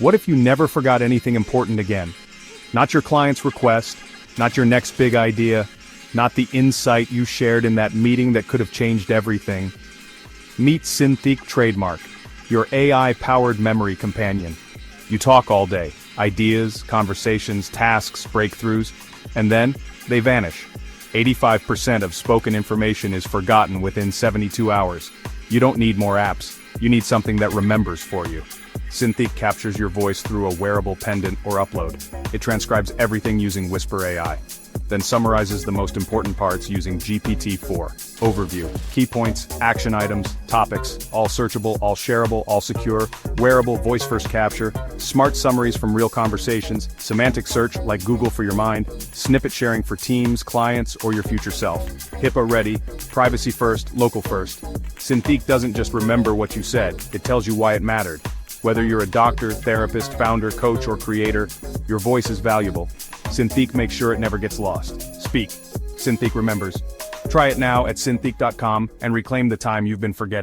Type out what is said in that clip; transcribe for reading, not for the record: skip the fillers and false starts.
What if you never forgot anything important again? Not your client's request, not your next big idea, not the insight you shared in that meeting that could have changed everything. Meet Synthiqu Trademark, your AI-powered memory companion. You talk all day, ideas, conversations, tasks, breakthroughs, and then, they vanish. 85% of spoken information is forgotten within 72 hours. You don't need more apps, you need something that remembers for you. Synthiqu captures your voice through a wearable pendant or upload. It transcribes everything using Whisper AI, then summarizes the most important parts using GPT-4. Overview, key points, action items, topics, all searchable, all shareable, all secure, wearable, voice-first capture, smart summaries from real conversations, semantic search like Google for your mind, snippet sharing for teams, clients, or your future self. HIPAA-ready, privacy first, local first. Synthiqu doesn't just remember what you said, it tells you why it mattered. Whether you're a doctor, therapist, founder, coach, or creator, your voice is valuable. Synthiqu makes sure it never gets lost. Speak. Synthiqu remembers. Try it now at synthiqu.com and reclaim the time you've been forgetting.